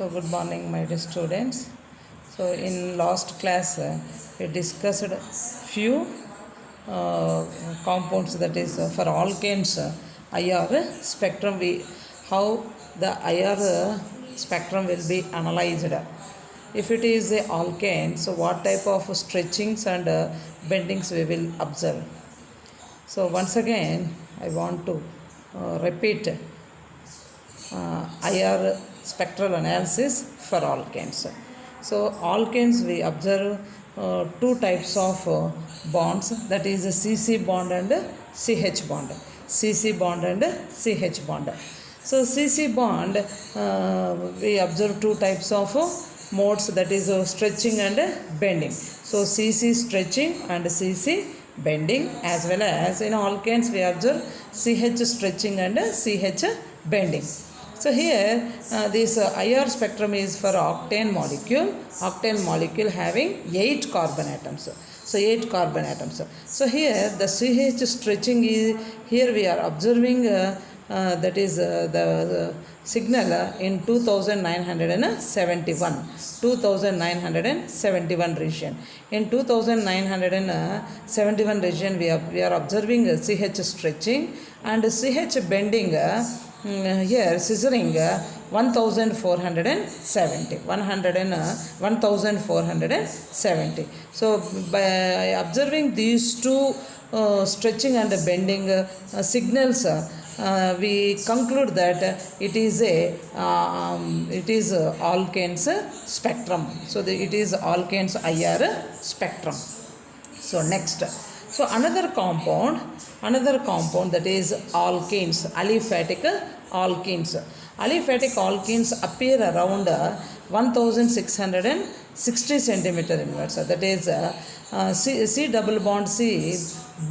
So good morning my dear students. So in last class we discussed few compounds, that is for alkanes IR spectrum, how the IR spectrum will be analyzed. If it is a alkane, so what type of stretchings and bendings we will observe. So once again I want to repeat IR spectral analysis for alkanes. So alkanes we observe two types of bonds, that is a CC bond and CH bond. CC bond and CH bond. So CC bond we observe two types of modes, that is stretching and bending. So CC stretching and CC bending, as well as in alkanes we observe CH stretching and CH bending. So here this IR spectrum is for octane molecule having 8 carbon atoms. So 8 carbon atoms. So here the CH stretching is, here we are observing that is the signal in 2971 region. In 2971 region we are observing CH stretching and CH bending. Here scissoring 1470. So by observing these two stretching and bending signals, we conclude that it is alkanes spectrum. So it is alkanes IR spectrum. So next, so another compound that is alkenes, aliphatic alkenes. Aliphatic alkenes appear around 1660 centimeter inwards. That is C double bond C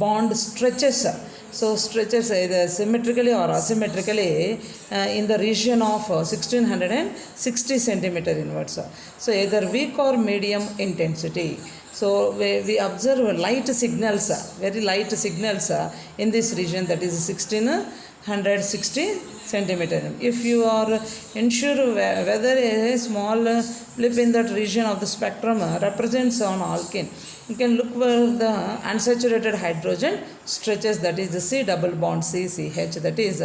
bond stretches. So stretches either symmetrically or asymmetrically in the region of 1660 centimeter inwards. So either weak or medium intensity. So we observe light signals, very light signals in this region, that is 1660 centimeter. If you are unsure whether a small blip in that region of the spectrum represents an alkene, you can look for the unsaturated hydrogen stretches, that is the C double bond CCH, that is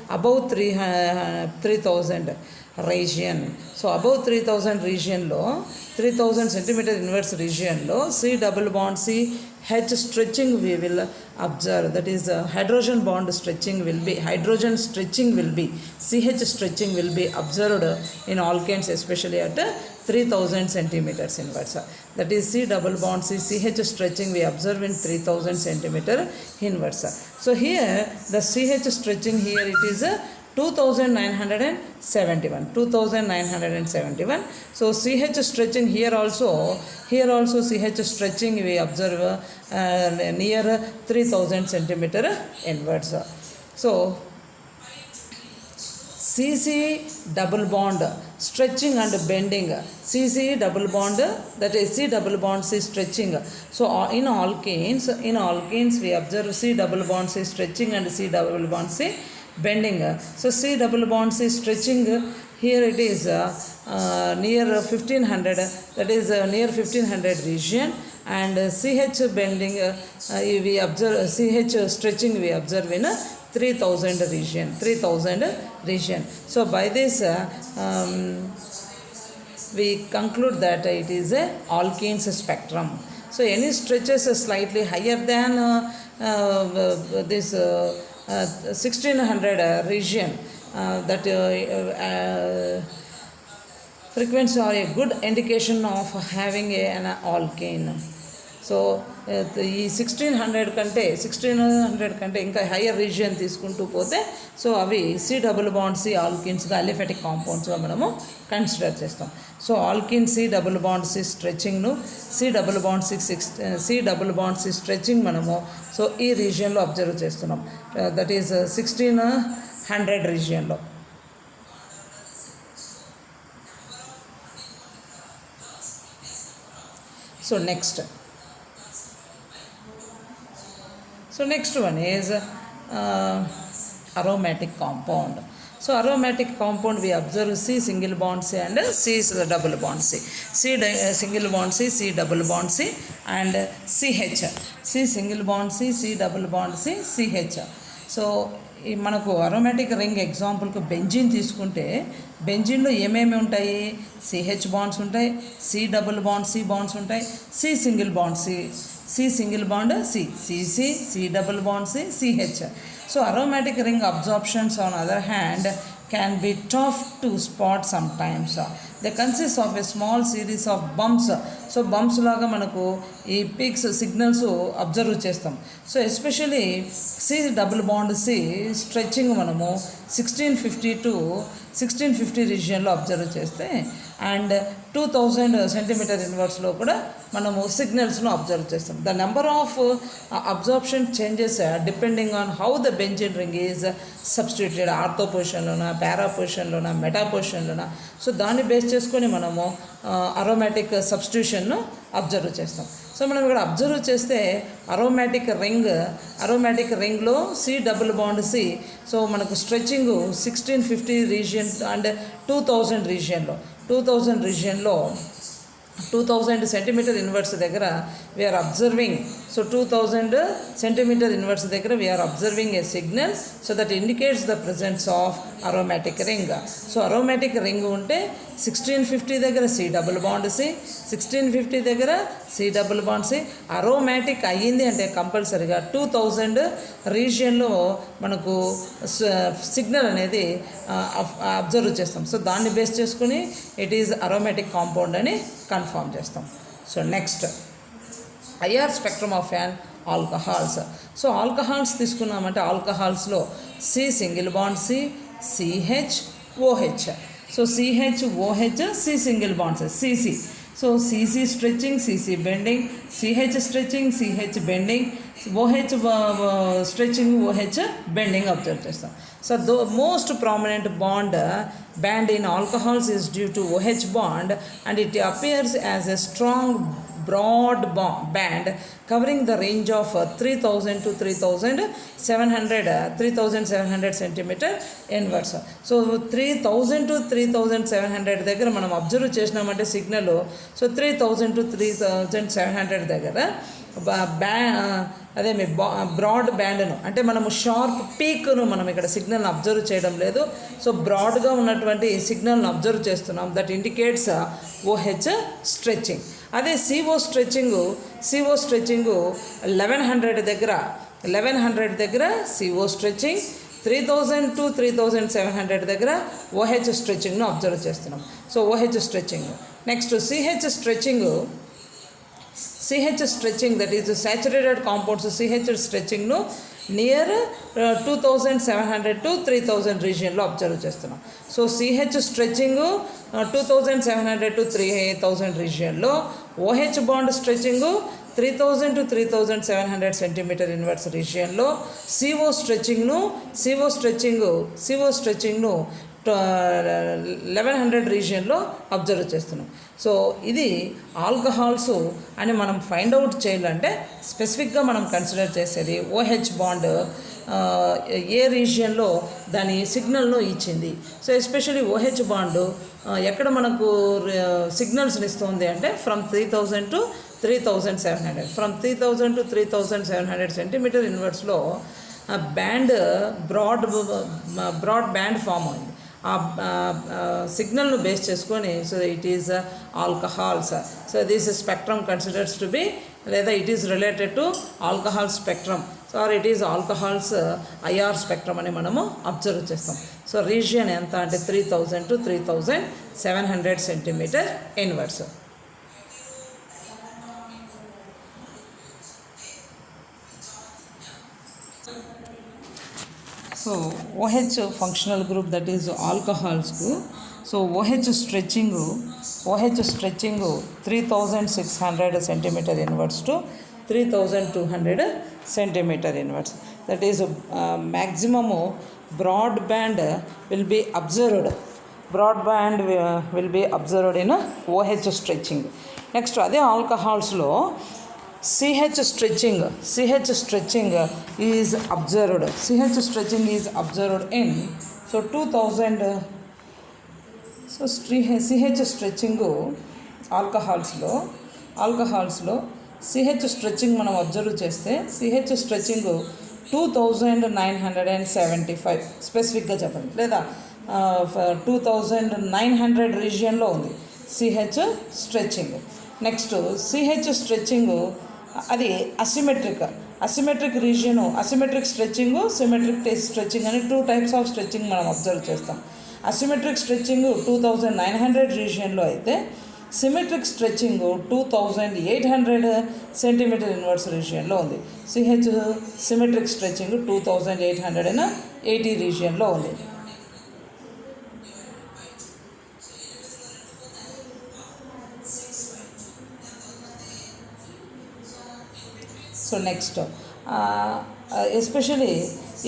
above 3000 region. So above 3000 region low, 3000 centimeter inverse region low, C double bond C H stretching we will observe, that is hydrogen bond stretching will be, CH stretching will be observed in alkanes, especially at 3000 centimeters inverse. That is C double bond C CH stretching we observe in 3000 centimeter inverse. So here the CH stretching, here it is 2971. So CH stretching here also CH stretching we observe near 3000 centimeter inwards. So CC double bond stretching and bending, CC double bond, that is C double bond C stretching. So in alkanes we observe C double bond C stretching and C double bond C bending. So C double bond C stretching, here it is near 1500, that is near 1500 region, and CH bending we observe, CH stretching we observe in 3000 region. So by this we conclude that it is a alkenes spectrum. So any stretches slightly higher than this 1600 region, that frequency are a good indication of having an alkane. So ఈ 1600 కంటే ఇంకా higher region తీసుకుంటూ పోతే, so అవి C double bond C ఆల్కిన్స్గా aliphatic కాంపౌండ్స్గా మనము consider చేస్తాం. So alkene C double bond C స్ట్రెచ్చింగ్ను C double bond C stretching మనము సో ఈ రీజియన్లో అబ్జర్వ్ చేస్తున్నాం, దట్ ఈస్ 1600 రీజియన్లో. So next one is aromatic compound. So aromatic compound we observe C single bond C and C is the double bond C. Single bond C, C double bond C and CH. C single bond C, C double bond C, CH. So ఈ మనకు aromatic ring ఎగ్జాంపుల్కి benzene తీసుకుంటే బెంజిన్లో ఏమేమి ఉంటాయి? CH bonds ఉంటాయి, C double bond C bonds ఉంటాయి, C single bond C single bond CC, C double bond CH. So aromatic ring absorptions on other hand can be tough to spot sometimes. They consist of a small series of bumps. So bumps లాగా మనకు ఈ peaks signals observe చేస్తాం. So especially C double bond C stretching మనము 1650 to 1650 రీజియన్లో observe చేస్తే and 2000 centimetre ఇన్వర్స్లో కూడా మనము సిగ్నల్స్ను అబ్జర్వ్ చేస్తాం. The number of absorption changes depending on how the benzene ring is substituted, ortho పొజిషన్లోనా, పారా పొజిషన్లోనా, మెటా పొజిషన్లోనా. సో దాన్ని బేస్ చేసుకొని మనము అరోమాటిక్ సబ్స్టిట్యూషన్ను అబ్జర్వ్ చేస్తాం. సో మనం ఇక్కడ అబ్జర్వ్ చేస్తే అరోమాటిక్ రింగ్లో C double bond C, so మనకు స్ట్రెచ్చింగ్ 1650 రీజియన్ అండ్ 2000 రీజియన్లో 2000 సెంటీమీటర్ ఇన్వర్స్ దగ్గర we're observing. So 2000 centimetre inverse దగ్గర we're observing a signal. So that indicates the presence of aromatic ring. So aromatic ring ఉంటే 1650 దగ్గర C double bond C, 1650 దగ్గర C double bond C. Aromatic అయ్యింది అంటే కంపల్సరీగా 2000 రీజియన్లో మనకు signal అనేది అబ్జర్వ్ చేస్తాం. సో దాన్ని బేస్ చేసుకుని ఇట్ ఈజ్ అరోమాటిక్ కాంపౌండ్ అని కన్ఫర్మ్ చేస్తాం. So next IR spectrum of an alcohols. So alcohols తీసుకున్నామంటే ఆల్కహాల్స్లో C single bond C, CH, OH. So CH, OH, C single bonds CC. So CC stretching, CC bending, CH stretching, CH bending, OH stretching, OH bending observe చేస్తాం. So the most prominent band in alcohols is due to OH bond, and it appears as a strong broad band covering the range of 3000 to 3700 centimeter inwards. So 3000 to 3700 దగ్గర మనం observe చేసినామంటే signal. So 3000 to 3700 దగ్గర అదే మీ broad బ్యాండ్ను అంటే మనము sharp పీక్ను మనం ఇక్కడ సిగ్నల్ని observe చేయడం లేదు. సో బ్రాడ్గా ఉన్నటువంటి సిగ్నల్ని అబ్జర్వ్ చేస్తున్నాం. That indicates OH stretching. అదే సిఓ స్ట్రెచ్చింగ్ 1100 దగ్గర సిఓ స్ట్రెచ్చింగ్, 3000 to 3700 దగ్గర ఓహెచ్ స్ట్రెచ్చింగ్ను అబ్జర్వ్ చేస్తున్నాం. So OH stretching. Next CH stretching that is saturated compounds CH స్ట్రెచ్చింగ్ను నియర్ 2700 to 3000 రీజియన్లో అబ్జర్వ్ చేస్తున్నాం. సో సిహెచ్ స్ట్రెచ్చింగ్ 2700 to 3000 రీజియన్లో, OH bond stretching 3000 to 3700 centimetre inverse రీజియన్లో, CO స్ట్రెచ్చింగ్ను 1100 రీజియన్లో అబ్జర్వ్ చేస్తున్నాం. సో ఇది ఆల్కహాల్స్ అని మనం ఫైండ్ అవుట్ చేయాలంటే స్పెసిఫిక్గా మనం కన్సిడర్ చేసేది ఓహెచ్ బాండ్ ఏ రీజియన్లో దాని సిగ్నల్ను ఇచ్చింది. సో ఎస్పెషల్లీ ఓహెచ్ బాండ్ ఎక్కడ మనకు సిగ్నల్స్ని ఇస్తుంది అంటే from 3000 to 3700. From 3000 to 3700 centimetre ఇన్వర్స్లో బ్యాండ్ బ్రాడ్ బ్యాండ్ ఫామ్ అయింది. ఆ సిగ్నల్ను బేస్ చేసుకొని so it is alcohols. So this spectrum considers to be లేదా it is related to alcohol spectrum or it is alcohols IR spectrum అని మనము observe చేస్తాం. So region ఎంత అంటే 3000 to 3700 centimetre inverse. So OH functional group that is ఆల్కహాల్స్కు so OH stretching 3600 centimetre inverse to 3200 centimetre inverse. That is maximum broad band will be observed in OH stretching. Next అదే ఆల్కహాల్స్లో CH stretching is observed in, so so 2000 so CH stretching ఆల్కహాల్స్లో CH stretching మనం observe చేస్తే CH stretching 2975 స్పెసిఫిక్గా చెప్పండి, లేదా 2900 రీజియన్లో ఉంది CH stretching. Next CH stretching అది asymmetric region, asymmetric stretching, symmetric stretching అని 2 types ఆఫ్ స్ట్రెచ్చింగ్ మనం అబ్జర్వ్ చేస్తాం. అసిమెట్రిక్ స్ట్రెచ్చింగ్ 2900 రీజియన్లో అయితే సిమెట్రిక్ స్ట్రెచ్చింగ్ 2800 సెంటీమీటర్ ఇన్వర్స్ రీజియన్లో ఉంది. సిహెచ్ సిమెట్రిక్ స్ట్రెచ్చింగ్ 2880 రీజియన్లో ఉంది. So next, especially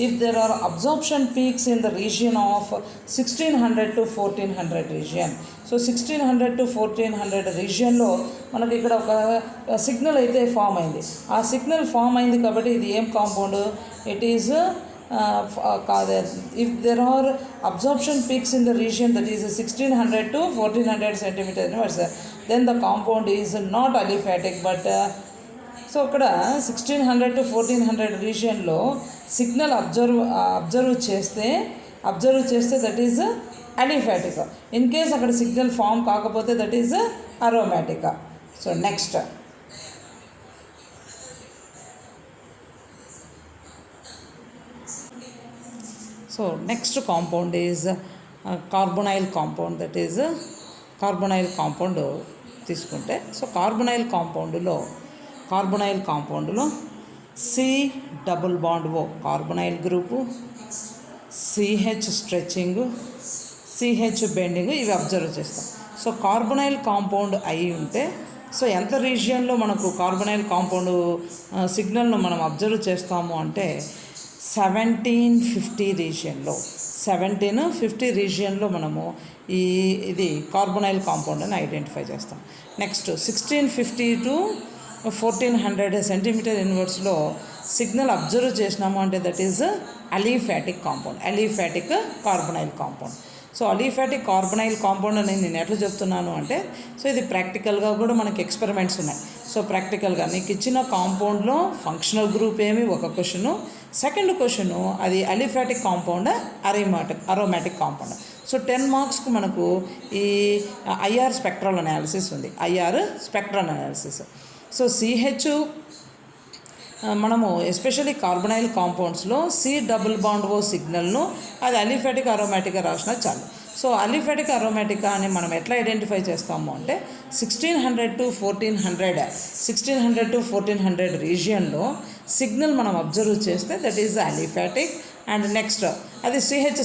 if there are absorption peaks in the region of 1600 to 1400 region. So 1600 to 1400 రీజియన్లో మనకి ఇక్కడ ఒక signal అయితే ఫామ్ అయింది. ఆ సిగ్నల్ ఫామ్ అయింది కాబట్టి ఇది ఏం compound? It is if there are absorption peaks in the region that is 1600 to 1400 centimeter inverse, then the compound is not aliphatic but so అక్కడ 1600 to 1400 రీజియన్లో సిగ్నల్ అబ్జర్వ్ చేస్తే that is aliphatic. In case అక్కడ signal form కాకపోతే that is aromatic. So next, next compound is carbonyl compound. That is carbonyl compound తీసుకుంటే, so carbonyl కాంపౌండ్లో C double bond O carbonyl group, CH stretching, CH bending ఇవి observe చేస్తాం. So carbonyl compound అయి ఉంటే, so ఎంత రీజియన్లో మనకు carbonyl compound సిగ్నల్ను మనం అబ్జర్వ్ చేస్తాము అంటే 1750 రీజియన్లో, 1750 రీజియన్లో మనము ఇది కార్బొనైల్ కాంపౌండ్ అని ఐడెంటిఫై చేస్తాం. నెక్స్ట్ 1650 to 1400 సెంటీమీటర్ ఇన్వర్స్లో సిగ్నల్ అబ్జర్వ్ చేసినాము అంటే that is aliphatic compound, aliphatic carbonyl compound. So aliphatic carbonyl compound అని నేను ఎట్లా చెప్తున్నాను అంటే, సో ఇది ప్రాక్టికల్గా కూడా మనకి ఎక్స్పెరిమెంట్స్ ఉన్నాయి. సో ప్రాక్టికల్గా మీకు ఇచ్చిన కాంపౌండ్లో ఫంక్షనల్ గ్రూప్ ఏమి ఒక క్వశ్చను, సెకండ్ క్వశ్చను అది aliphatic compound aromatic compound. So 10 మార్క్స్కు మనకు ఈ ఐఆర్ స్పెక్ట్రల్ అనాలిసిస్ ఉంది, IR spectral analysis. So CH మనము ఎస్పెషల్లీ కార్బొనైల్ కాంపౌండ్స్లో సి డబుల్ బాండ్ ఓ సిగ్నల్ను అది అలిఫాటిక్ అరోమాటిక్గా రాసినా చాలు. సో అలిఫాటిక్ అరోమాటికా అని మనం ఎట్లా ఐడెంటిఫై చేస్తాము అంటే 1600 to 1400 రీజియన్లో సిగ్నల్ మనం అబ్జర్వ్ చేస్తే that is aliphatic. And next అది సిహెచ్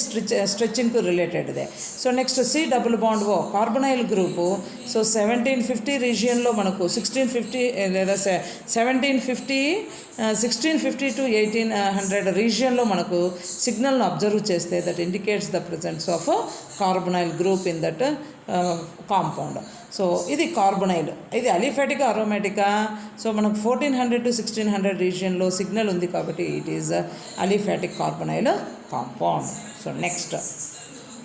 స్ట్రెచ్చింగ్కు రిలేటెడ్దే. So next C double bond O carbonyl group. So 1750 రీజియన్లో మనకు 1650 లేదా 1650 to 1800 రీజియన్లో మనకు సిగ్నల్ను అబ్జర్వ్ చేస్తే that indicates the presence of carbonyl group in that compound. So ఇది కార్బొనైల్, ఇది అలిఫాటిక్ అరోమాటికా. సో మనకు 1400 to 1600 రీజియన్లో సిగ్నల్ ఉంది కాబట్టి it is aliphatic carbonyl compound. So next,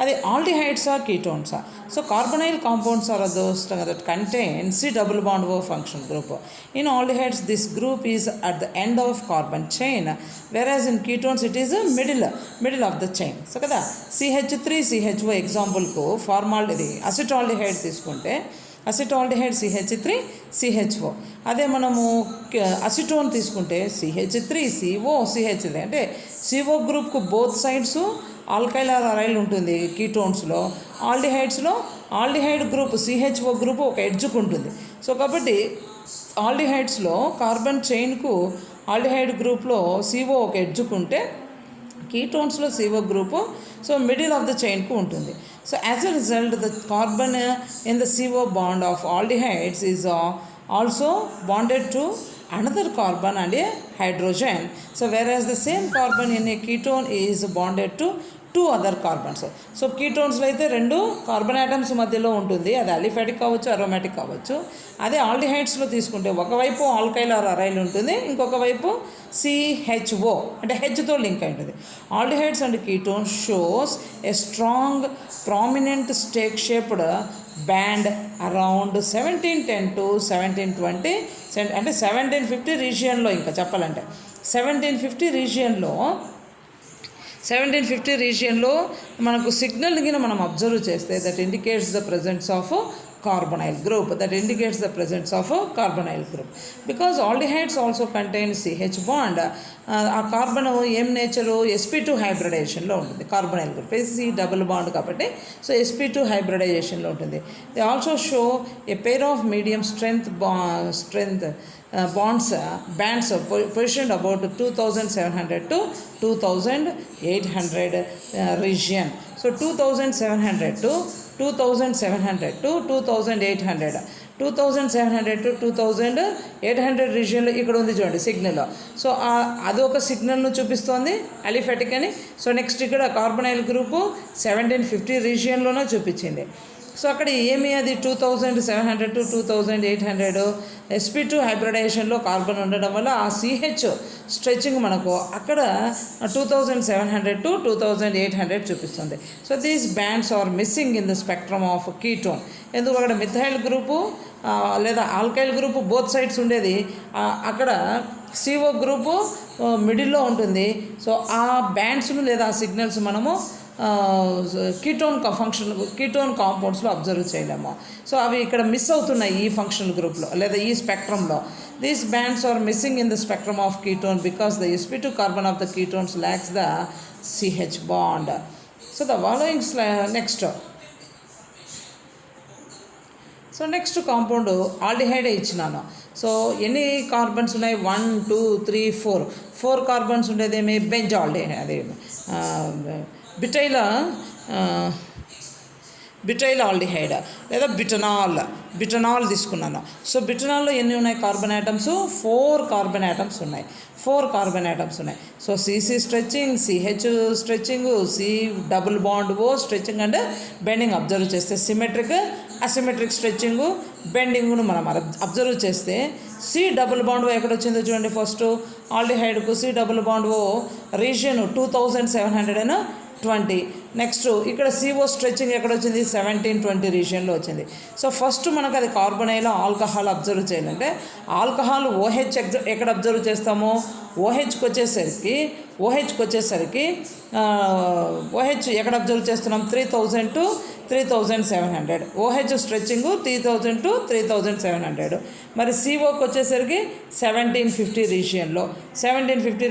అది ఆల్డిహైడ్స్ ఆర్ కీటోన్సా. So carbonyl compounds are those that contain C double bond O functional group. In aldehydes this group is at the end of carbon chain, whereas in ketones it is a middle of the chain. So కదా CH3CHO ఎగ్జాంపుల్కు ఇది acetaldehyde తీసుకుంటే acetaldehyde CH3CHO. అదే మనము acetone తీసుకుంటే CH3CO CH3. అంటే CO గ్రూప్కు both sides alkyl or aryl ఉంటుంది కీటోన్స్లో. ఆల్డిహైడ్స్లో ఆల్డిహైడ్ గ్రూప్ CHO గ్రూప్ ఒక ఎడ్జ్కు ఉంటుంది. సో కాబట్టి ఆల్డిహైడ్స్లో కార్బన్ చైన్కు ఆల్డిహైడ్ గ్రూప్లో CO ఒక ఎడ్జ్కు ఉంటే కీటోన్స్లో CO group so middle of the చైన్కు ఉంటుంది. So as a result the carbon in the CO bond of aldehydes is also bonded to another carbon and a hydrogen. So whereas the same carbon in a ketone is bonded to 2 other carbons. So కీటోన్స్లో అయితే 2 carbon atoms మధ్యలో ఉంటుంది, అది aliphatic కావచ్చు, aromatic కావచ్చు. అదే ఆల్డిహైడ్స్లో తీసుకుంటే ఒకవైపు ఆల్కైల్ ఆర్ అరైల్ ఉంటుంది, ఇంకొక వైపు CHO అంటే హెచ్తో లింక్ అయి ఉంటుంది. Aldehydes and ketones shows a strong prominent stake shaped band around 1710 to 1720 అంటే 1750 రీజియన్లో, ఇంకా చెప్పాలంటే 1750 రీజియన్లో మనకు సిగ్నల్ని మనం అబ్జర్వ్ చేస్తే that indicates the presence of carbonyl group, because aldehydes also contain CH bond. ఆ కార్బన్ ఏం నేచరు sp2 హైబ్రిడైజేషన్లో ఉంటుంది. Carbonyl group C double bond కాబట్టి సో sp2 హైబ్రిడైజేషన్లో ఉంటుంది. They also show a pair of medium strength bands positioned about 2700 to 2800 region. So 2700 to 2800 to 2800 రీజియన్లో ఇక్కడ ఉంది చూడండి signal. So అదొక సిగ్నల్ను చూపిస్తోంది అలిఫాటిక్ అని. సో నెక్స్ట్ ఇక్కడ కార్బనైల్ గ్రూపు 1750 రీజియన్లోనే చూపించింది. సో అక్కడ ఏమి అది 2700 to 2800 sp2 హైబ్రిడైజేషన్లో కార్బన్ ఉండడం వల్ల ఆ CH స్ట్రెచింగ్ మనకు అక్కడ 2700 to 2800 చూపిస్తుంది. So these bands are missing in the spectrum of ketone. ఎందుకు అక్కడ మిథైల్ గ్రూపు లేదా ఆల్కైల్ గ్రూపు బోత్ సైడ్స్ ఉండేది, అక్కడ CO గ్రూపు మిడిల్లో ఉంటుంది. సో ఆ బ్యాండ్స్ను లేదా ఆ సిగ్నల్స్ మనము కీటోన్ కాంపౌండ్స్లో అబ్జర్వ్ చేయలేము. సో అవి ఇక్కడ మిస్ అవుతున్నాయి ఈ ఫంక్షనల్ గ్రూప్లో లేదా ఈ స్పెక్ట్రమ్లో. These bands are missing in the spectrum of ketone because the sp2 carbon of the ketones lacks the CH bond. So the following next compound aldehyde ఇచ్చినాను. సో ఎన్ని కార్బన్స్ ఉన్నాయి? 1 2 3 4 కార్బన్స్ ఉండేదేమి బెంజాల్డిహైడ్, అదే butyl aldehyde లేదా butanal తీసుకున్నాను. So బిటనాల్లో ఎన్ని ఉన్నాయి కార్బన్ యాటమ్స్? 4 కార్బన్ యాటమ్స్ ఉన్నాయి. So CC stretching, CH stretching, C double bond O stretching and bending observe చేస్తే సిమెట్రిక్ అసిమెట్రిక్ స్ట్రెచ్చింగ్ బెండింగ్ను మనం అబ్జర్వ్ చేస్తే C డబుల్ బాండ్ O ఎక్కడ వచ్చిందో చూడండి. ఫస్ట్ ఆల్డిహైడ్కు C double bond O region 2720. Next ఇక్కడ CO stretching ఎక్కడ వచ్చింది? 1720 రీజియన్లో వచ్చింది. సో ఫస్ట్ మనకు అది కార్బనైల్ ఆల్కహాల్ అబ్జర్వ్ చేయాలంటే ఆల్కహాల్ OH ఎక్కడ అబ్జర్వ్ చేస్తామో OHకి వచ్చేసరికి OH ఎక్కడ అబ్జర్వ్ చేస్తున్నాం? 3000 to 3700. OH stretching 3000 to 3700. మరి COకి వచ్చేసరికి 1750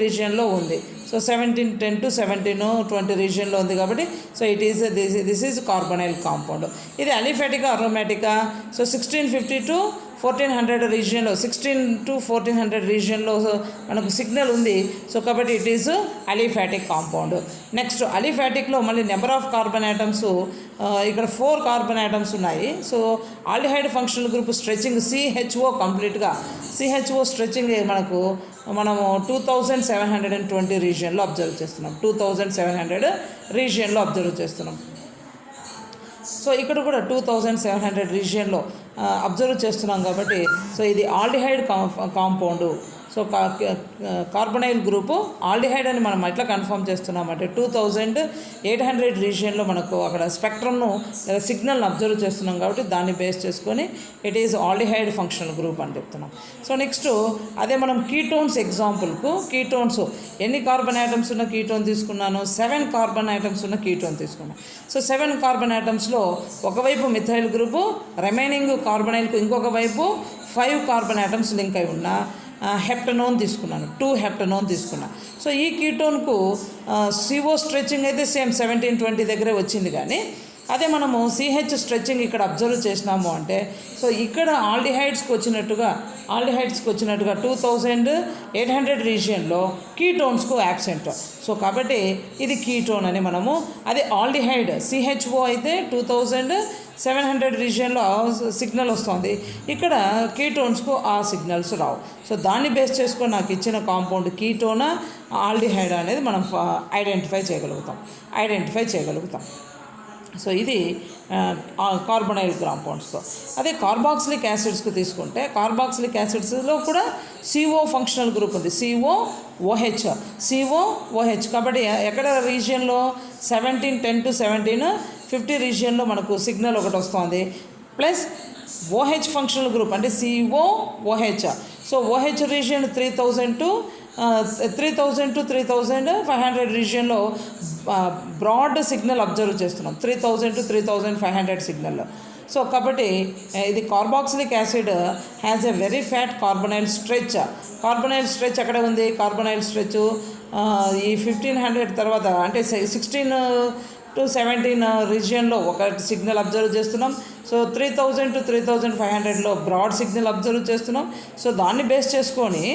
రీజియన్లో ఉంది. సో 1710 to 1720 రీజియన్లో ఉంది కాబట్టి so this is carbonyl compound. ఇది అలిఫాటికా అరోమాటికా? సో 1650 to 1400 రీజియన్లో 16 to 1400 రీజియన్లో మనకు సిగ్నల్ ఉంది. సో కాబట్టి it is aliphatic compound. Next అలిఫాటిక్లో మళ్ళీ నెంబర్ ఆఫ్ కార్బన్ యాటమ్స్ ఇక్కడ 4 కార్బన్ యాటమ్స్ ఉన్నాయి. So aldehyde functional group stretching CHO కంప్లీట్గా CHO స్ట్రెచ్చింగ్ మనము 2720 రీజియన్లో అబ్జర్వ్ చేస్తున్నాం. 2700 రీజియన్లో అబ్జర్వ్ చేస్తున్నాం. సో ఇక్కడ కూడా 2700 రీజియన్లో అబ్జర్వ్ చేస్తున్నాం కాబట్టి సో ఇది aldehyde compound. So carbonyl group aldehyde అని మనం ఎట్లా కన్ఫర్మ్ చేస్తున్నామంటే 2800 రీజియన్లో మనకు అక్కడ స్పెక్ట్రమ్ను లేదా సిగ్నల్ని అబ్జర్వ్ చేస్తున్నాం కాబట్టి దాన్ని బేస్ చేసుకొని it is aldehyde functional group అని చెప్తున్నాం. సో నెక్స్ట్ అదే మనం కీటోన్స్ ఎగ్జాంపుల్కు కీటోన్స్ ఎన్ని కార్బన్ ఐటమ్స్ ఉన్న కీటోన్ తీసుకున్నాను? 7 కార్బన్ ఐటమ్స్ ఉన్న కీటోన్ తీసుకున్నాను. సో 7 కార్బన్ ఐటమ్స్లో ఒకవైపు మిథైల్ గ్రూపు, రిమైనింగ్ కార్బనైల్కు ఇంకొక వైపు 5 కార్బన్ ఐటమ్స్ లింక్ అయి ఉన్న హెప్టనోన్ తీసుకున్నాను, 2 హెప్టనోన్ తీసుకున్నాను. సో ఈ కీటోన్కు CO స్ట్రెచ్చింగ్ అయితే సేమ్ 1720 దగ్గరే వచ్చింది, కానీ అదే మనము సిహెచ్ స్ట్రెచ్చింగ్ ఇక్కడ అబ్జర్వ్ చేసినాము అంటే సో ఇక్కడ ఆల్డిహైడ్స్కి వచ్చినట్టుగా 2800 రీజియన్లో కీటోన్స్కు యాబ్సెంట్. సో కాబట్టి ఇది కీటోన్ అని మనము, అదే ఆల్డిహైడ్ సిహెచ్ఓ అయితే 2700 రీజియన్లో సిగ్నల్ వస్తుంది, ఇక్కడ కీటోన్స్కు ఆ సిగ్నల్స్ రావు. సో దాన్ని బేస్ చేసుకొని నాకు ఇచ్చిన కాంపౌండ్ కీటోనా ఆల్డిహైడ్ అనేది మనం ఐడెంటిఫై చేయగలుగుతాం. సో ఇది కార్బొనైల్ కాంపౌండ్స్తో. అదే కార్బాక్సిలిక్ యాసిడ్స్కు తీసుకుంటే కార్బాక్సిలిక్ యాసిడ్స్లో కూడా CO ఫంక్షనల్ గ్రూప్ ఉంది, COOH. కాబట్టి ఎక్కడ రీజియన్లో 10 to 17 50 రీజియన్లో మనకు సిగ్నల్ ఒకటి వస్తుంది, ప్లస్ OH ఫంక్షనల్ గ్రూప్ అంటే COOH. So OH region 3000 to 3500 రీజియన్లో బ్రాడ్ సిగ్నల్ అబ్జర్వ్ చేస్తున్నాం, 3000 to 3500 సిగ్నల్. సో కాబట్టి ఇది carboxylic acid has a very fat carbonyl stretch. ఎక్కడ ఉంది కార్బొనైల్ స్ట్రెచ్? ఈ 1500 తర్వాత అంటే 16 to 17 రీజియన్లో ఒక సిగ్నల్ అబ్జర్వ్ చేస్తున్నాం. సో 3000 to 3500లో బ్రాడ్ సిగ్నల్ అబ్జర్వ్ చేస్తున్నాం. సో దాన్ని బేస్ చేసుకొని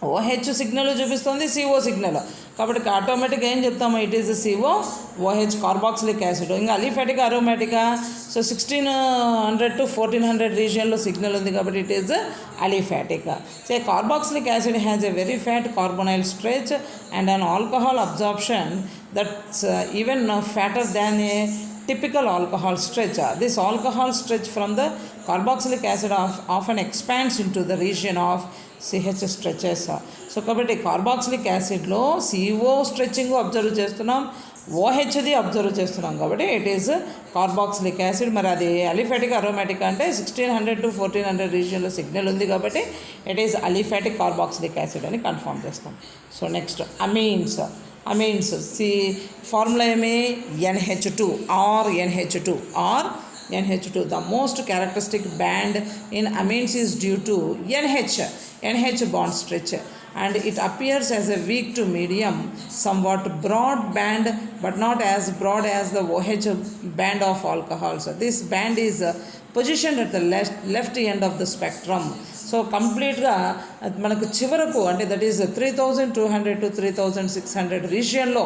OH సిగ్నల్ చూపిస్తుంది, CO సిగ్నల్. కాబట్టి ఆటోమేటిక్గా ఏం చెప్తాము, it is COOH carboxylic acid. ఇంకా అలిఫాటిక్ అరోమాటికా, సో 1600 to 1400 రీజియన్లో సిగ్నల్ ఉంది కాబట్టి it is aliphatic. So carboxylic acid has a very fat carbonyl stretch and an alcohol absorption that's even fatter than a typical alcohol stretch. This alcohol stretch from the carboxylic acid often expands into the region of CH stretches. So కాబట్టి carboxylic యాసిడ్లో CO stretching observe చేస్తున్నాం, OHది observe చేస్తున్నాం కాబట్టి it is carboxylic acid. మరి అది aliphatic aromatic అంటే 1600 to 1400 రీజియన్లో signal ఉంది కాబట్టి it is aliphatic carboxylic acid అని కన్ఫర్మ్ చేస్తాం. So next amens. ఫార్ములా ఏమి? NH2 or NH2. The most characteristic band in amines is due to NH bond stretch, and it appears as a weak to medium, somewhat broad band but not as broad as the OH band of alcohols. This band is positioned at the left end of the spectrum. So కంప్లీట్గా మనకు చివరకు అంటే that is 3200 to 3600 రీజియన్లో,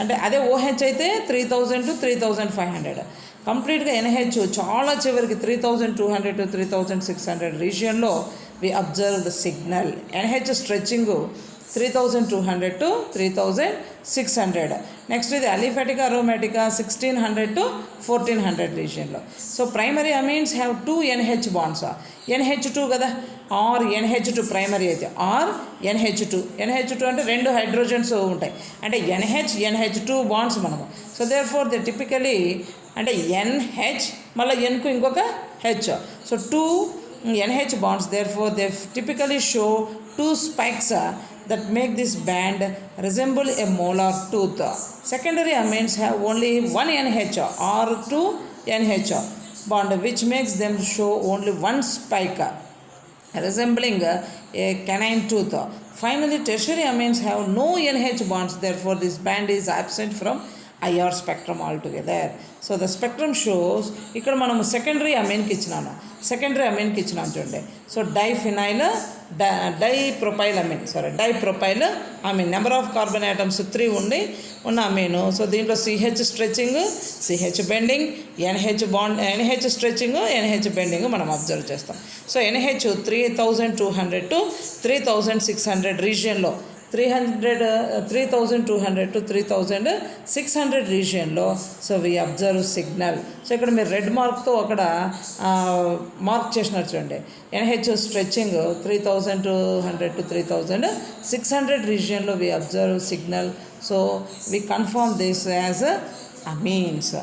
అంటే అదే OH అయితే 3000 to 3500. కంప్లీట్గా NH చాలా చివరికి 3200 to 3600 రీజియన్లో we observe the signal. NH stretching 3200 to 3600. Next ఇది అలిఫాటిక్ అరోమాటికా 1600 to 1400 రీజియన్లో. So primary amines have 2 NH bonds, NH2 కదా, ఆర్ NH2 ప్రైమరీ అయితే, ఆర్ NH2 అంటే 2 హైడ్రోజన్స్ ఉంటాయి అంటే NH2 బాండ్స్ మనము. So therefore they typically అంటే NH మళ్ళీ Nకు ఇంకొక H, సో 2 NH bonds, therefore they typically show 2 spikes that make this band resemble a molar tooth. Secondary amines have only 1 NH or 2 NH bond, which makes them show only 1 spike resembling a canine tooth. Finally, tertiary amines have no NH bonds, therefore this band is absent from IR spectrum altogether. So the spectrum shows ఇక్కడ మనము secondary అమైన్కి ఇచ్చినాను చూడండి. So dipropyl amine number of carbon atoms 3 ఉన్న amine. So దీంట్లో CH stretching, CH bending, NH stretching, NH bending మనం observe చేస్తాం. So NH 3200 to 3600 రీజియన్లో 3200 to 3600 రీజియన్లో so we observe signal. So ఇక్కడ మీరు రెడ్ మార్క్తో అక్కడ మార్క్ చేసినారు చూడండి. NH స్ట్రెచ్చింగ్ 3200 to 3600 రీజియన్లో we observe signal. So we confirm this as amines.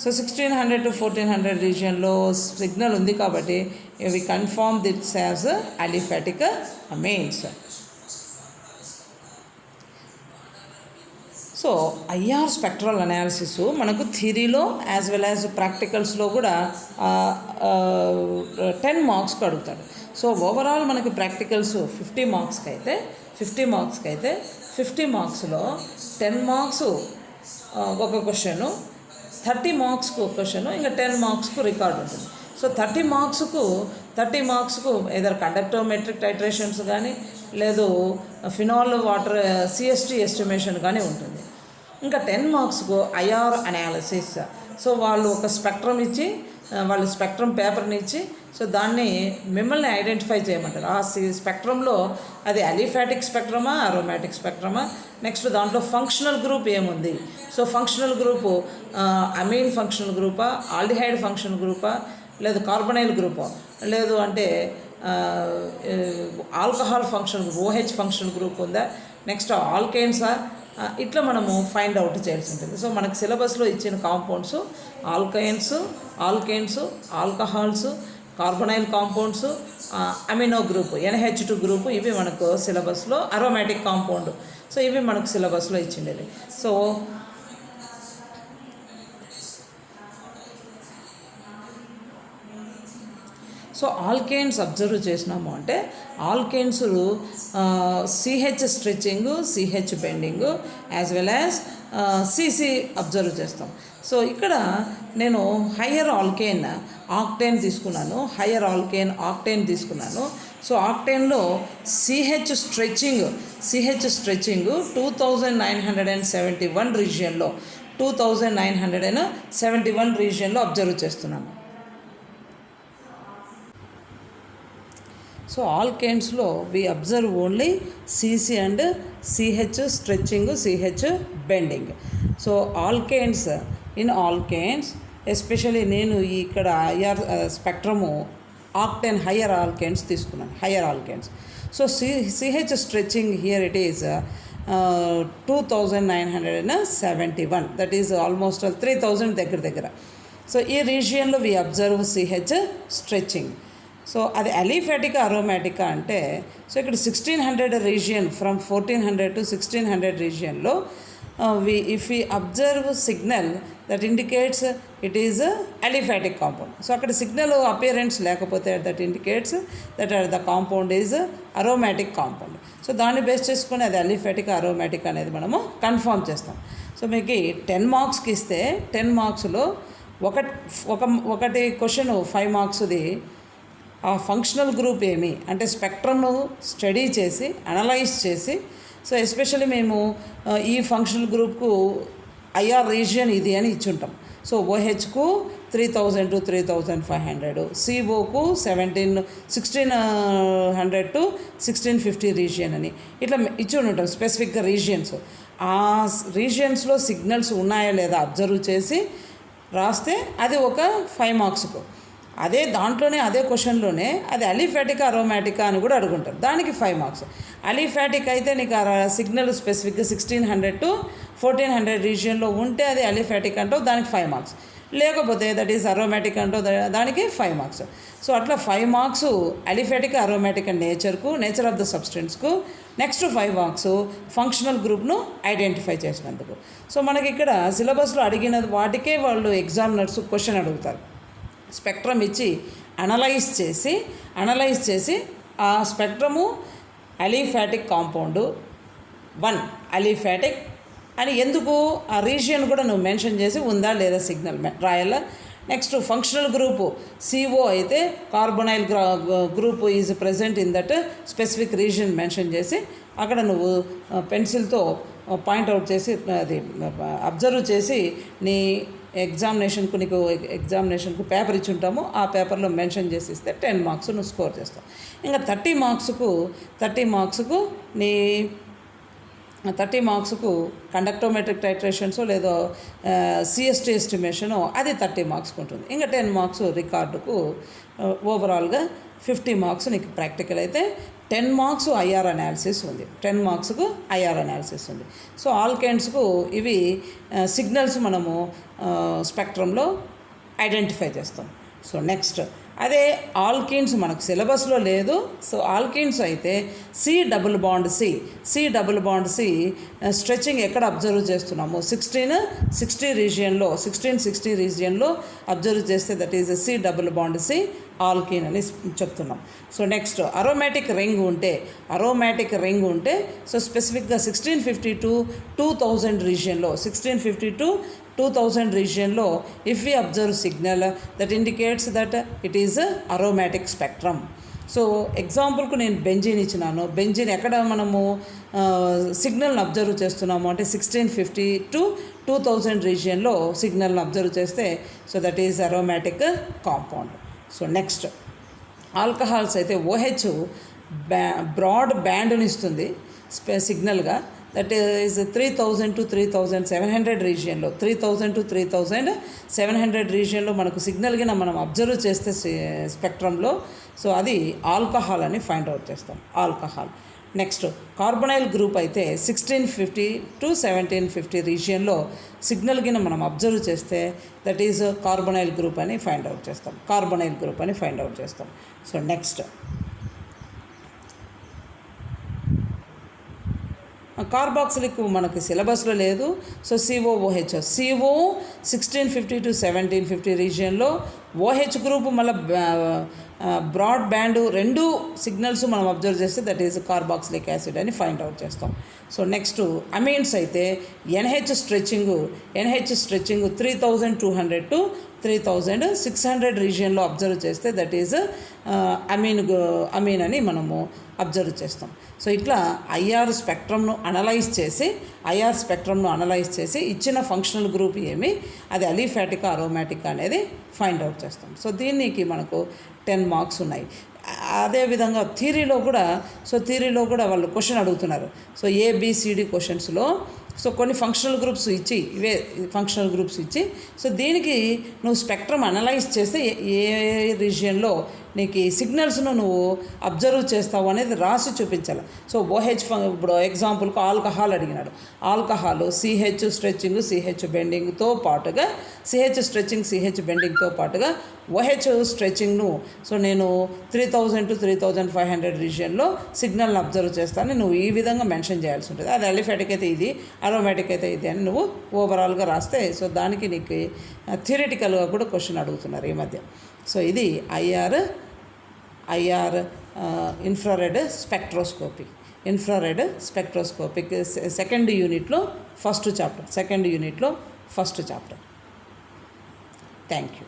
So 1600 to 1400 రీజియన్లో సిగ్నల్ ఉంది కాబట్టి we confirm this as aliphatic amines. So IR spectral analysis మనకు థియరీలో యాజ్ వెల్ యాజ్ ప్రాక్టికల్స్లో కూడా 10 మార్క్స్కి అడుగుతాడు. సో ఓవరాల్ మనకి ప్రాక్టికల్స్ 50 మార్క్స్కి అయితే 50 మార్క్స్లో 10 మార్క్స్ ఒక క్వశ్చను, 30 మార్క్స్కు క్వశ్చన్, ఇంకా 10 మార్క్స్కు రికార్డ్ ఉంటుంది. సో 30 మార్క్స్కు ఏదర్ కండక్టోమెట్రిక్ టైట్రేషన్స్ కానీ లేదు ఫినాల్ వాటర్ CST ఎస్టిమేషన్ కానీ ఉంటుంది. ఇంకా 10 మార్క్స్కు IR అనాలిసిస్. సో వాళ్ళు ఒక స్పెక్ట్రమ్ ఇచ్చి వాళ్ళు స్పెక్ట్రమ్ పేపర్ని ఇచ్చి సో దాన్ని మిమ్మల్ని ఐడెంటిఫై చేయమంటారు. ఆ స్పెక్ట్రంలో అది అలిఫాటిక్ స్పెక్ట్రమా అరోమాటిక్ స్పెక్ట్రమా, నెక్స్ట్ దాంట్లో ఫంక్షనల్ గ్రూప్ ఏముంది, so functional group amine functional గ్రూపా, ఆల్డిహైడ్ ఫంక్షనల్ గ్రూపా, లేదు కార్బొనైల్ గ్రూపా, లేదు అంటే alcohol function group OH functional group ఉందా, నెక్స్ట్ ఆల్కేన్సా, ఇట్లా మనము ఫైండ్ అవుట్ చేయాల్సి ఉంటుంది. సో మనకు సిలబస్లో ఇచ్చిన compounds alkanes, alcohols, carbonyl compounds, amino group NH2 group, ఇవి మనకు సిలబస్లో అరోమాటిక్ కాంపౌండ్. సో ఇవి మనకు సిలబస్లో ఇచ్చిండేది. సో ఆల్కేన్స్ అబ్జర్వ్ చేసినాము అంటే alkanes CH stretching, CH bending as well as CC observe చేస్తాం. సో ఇక్కడ నేను హయ్యర్ ఆల్కేన్ ఆక్టేన్ తీసుకున్నాను, సో ఆక్టేన్లో CH స్ట్రెచ్చింగ్ 2971 రీజియన్లో అబ్జర్వ్ చేస్తున్నాను. సో ఆల్కేన్స్లో we observe only CC and CH stretching, CH bending. So alkanes especially నేను ఇక్కడ IR spectrum octane higher alkanes తీసుకున్నాను, so CH stretching here it is 2971, that is almost 3000 దగ్గర. So ఈ రీజియన్లో we observe CH stretching. So అది aliphatic అరోమాటికా అంటే, so ఇక్కడ 1600 region, from 1400 to 1600 రీజియన్లో if we observe signal that indicates it is a aliphatic compound. So అక్కడ signal appearance లేకపోతే that indicates that the compound is aromatic compound. So దాన్ని base చేసుకుని అది aliphatic aromatic అనేది మనము confirm చేస్తాం. So మీకు 10 మార్క్స్కి ఇస్తే 10 మార్క్స్లో ఒకటి క్వశ్చన్ 5 మార్క్స్ది ఆ ఫంక్షనల్ గ్రూప్ ఏమి అంటే స్పెక్ట్రమ్ను స్టడీ చేసి అనలైజ్ చేసి, సో ఎస్పెషల్లీ మేము ఈ ఫంక్షనల్ గ్రూప్కు IR రీజియన్ ఇది అని ఇచ్చుంటాం. సో OHకు 3000 to 3500, CO కు 1600 to 1650 రీజియన్ అని ఇట్లా ఇచ్చి ఉంటాం స్పెసిఫిక్గా రీజియన్స్. ఆ రీజియన్స్లో సిగ్నల్స్ ఉన్నాయా లేదా అబ్జర్వ్ చేసి రాస్తే అది ఒక 5 మార్క్స్కు. అదే దాంట్లోనే అదే క్వశ్చన్లోనే అది అలిఫాటికా అరోమాటికా అని కూడా అడుగుంటారు, దానికి 5 మార్క్స్. అలిఫాటిక్ అయితే నీకు ఆ సిగ్నల్ స్పెసిఫిక్గా 1600 to 1400 రీజియన్లో ఉంటే అది అలిఫాటిక్ అంటావు, దానికి 5 మార్క్స్. లేకపోతే దట్ ఈస్ అరోమాటిక్ అంటావు, దానికి 5 మార్క్స్. సో అట్లా 5 marks aliphatic aromatic nature of the సబ్స్టెన్స్కు, నెక్స్ట్ 5 మార్క్స్ ఫంక్షనల్ గ్రూప్ను ఐడెంటిఫై చేసినందుకు. సో మనకి ఇక్కడ సిలబస్లో అడిగిన వాటికే వాళ్ళు ఎగ్జామినర్స్ క్వశ్చన్ అడుగుతారు. స్పెక్ట్రమ్ ఇచ్చి అనలైజ్ చేసి ఆ స్పెక్ట్రము అలిఫాటిక్ కాంపౌండు 1 అలిఫాటిక్ అని ఎందుకు ఆ రీజియన్ కూడా నువ్వు మెన్షన్ చేసి ఉందా లేదా సిగ్నల్ రాయాలా. నెక్స్ట్ ఫంక్షనల్ గ్రూపు CO అయితే carbonyl group is present in that specific region mention చేసి అక్కడ నువ్వు పెన్సిల్తో పాయింట్అవుట్ చేసి అది అబ్జర్వ్ చేసి నీ ఎగ్జామినేషన్కు పేపర్ ఇచ్చి ఉంటాము, ఆ పేపర్లో మెన్షన్ చేసి ఇస్తే 10 మార్క్స్ నువ్వు స్కోర్ చేస్తావు. ఇంకా 30 మార్క్స్కు కండక్టోమెట్రిక్ టైట్రేషన్స్ లేదో CST ఎస్టిమేషను అది 30 మార్క్స్కి ఉంటుంది. ఇంకా 10 మార్క్స్ రికార్డుకు ఓవరాల్గా 50 మార్క్స్ నీకు ప్రాక్టికల్ అయితే 10 మార్క్స్ IR అనాలిసిస్ ఉంది, 10 మార్క్స్కు IR అనాలిసిస్ ఉంది. సో ఆల్కేన్స్కు ఇవి సిగ్నల్స్ మనము స్పెక్ట్రంలో ఐడెంటిఫై చేస్తాం. సో నెక్స్ట్ అదే ఆల్కీన్స్ మనకు సిలబస్లో లేదు. సో ఆల్కీన్స్ అయితే C double bond C stretching ఎక్కడ అబ్జర్వ్ చేస్తున్నాము 1660 రీజియన్లో అబ్జర్వ్ చేస్తే that is C double bond C alkene అని చెప్తున్నాం. సో నెక్స్ట్ అరోమాటిక్ రింగ్ ఉంటే సో స్పెసిఫిక్గా 1650 to 2000 రీజియన్లో if we observe signal that indicates that it is aromatic spectrum. So ఎగ్జాంపుల్కు నేను బెంజీన్ ఇచ్చినాను. బెంజీన్ ఎక్కడ మనము సిగ్నల్ని అబ్జర్వ్ చేస్తున్నాము అంటే 1650 to 2000 రీజియన్లో సిగ్నల్ని అబ్జర్వ్ చేస్తే so that is aromatic compound. So next alcohols అయితే OH బ్రాడ్ బ్యాండ్ని ఇస్తుంది సిగ్నల్గా. దట్ ఈజ్ 3000 to 3700 రీజియన్లో 3000 to 3700 రీజియన్లో మనకు సిగ్నల్గా మనం అబ్జర్వ్ చేస్తే స్పెక్ట్రంలో సో అది ఆల్కహాల్ అని ఫైండ్ అవుట్ చేస్తాం. ఆల్కహాల్. నెక్స్ట్ కార్బొనైల్ గ్రూప్ అయితే 1650 to 1750 రీజియన్లో సిగ్నల్గా మనం అబ్జర్వ్ చేస్తే దట్ ఈజ్ కార్బొనైల్ గ్రూప్ అని ఫైండ్ అవుట్ చేస్తాం. సో నెక్స్ట్ కార్బాక్సిలిక్ మనకి సిలబస్లో లేదు. So COOH 1650 to 1750 రీజియన్లో OH group మళ్ళీ బ్రాడ్ బ్యాండ్ రెండు సిగ్నల్స్ మనం అబ్జర్వ్ చేస్తే దట్ ఈజ్ కార్బాక్సిలిక్ యాసిడ్ అని ఫైండ్ అవుట్ చేస్తాం. సో నెక్స్ట్ అమీన్స్ అయితే NH స్ట్రెచ్చింగ్ 3200 to 3600 రీజియన్లో అబ్జర్వ్ చేస్తే దట్ ఈజ్ అమీన్ అని మనము అబ్జర్వ్ చేస్తాం. సో ఇట్లా ఐఆర్ స్పెక్ట్రమ్ను అనలైజ్ చేసి ఇచ్చిన ఫంక్షనల్ గ్రూప్ ఏమి అది అలీఫాటికా అరోమాటికా అనేది ఫైండ్ అవుట్ చేస్తాం. సో దీనికి మనకు 10 మార్క్స్ ఉన్నాయి. అదేవిధంగా థియరీలో కూడా వాళ్ళు క్వశ్చన్ అడుగుతున్నారు. సో ABCD క్వశ్చన్స్లో సో కొన్ని ఫంక్షనల్ గ్రూప్స్ ఇచ్చి సో దీనికి నువ్వు స్పెక్ట్రమ్ అనలైజ్ చేస్తే ఏ రీజియన్లో నీకు ఈ సిగ్నల్స్ను నువ్వు అబ్జర్వ్ చేస్తావు అనేది రాసి చూపించాలి. సో OH ఇప్పుడు ఎగ్జాంపుల్కి ఆల్కహాల్ అడిగినాడు. ఆల్కహాల్ CH స్ట్రెచ్చింగ్ CH బెండింగ్తో పాటుగా OH స్ట్రెచ్చింగ్ను సో నేను 3000 to 3500 రీజియన్లో సిగ్నల్ని అబ్జర్వ్ చేస్తాను నువ్వు ఈ విధంగా మెన్షన్ చేయాల్సి ఉంటుంది. అది అలిఫాటిక్ అయితే ఇది, అరోమాటిక్ అయితే ఇది అని నువ్వు ఓవరాల్గా రాస్తే సో దానికి నీకు థియరిటికల్గా కూడా క్వశ్చన్ అడుగుతున్నారు ఈ మధ్య. సో ఇది ఐఆర్ ఇన్ఫ్రారెడ్ స్పెక్ట్రోస్కోపిక్ సెకండ్ యూనిట్లో ఫస్ట్ చాప్టర్. Thank you.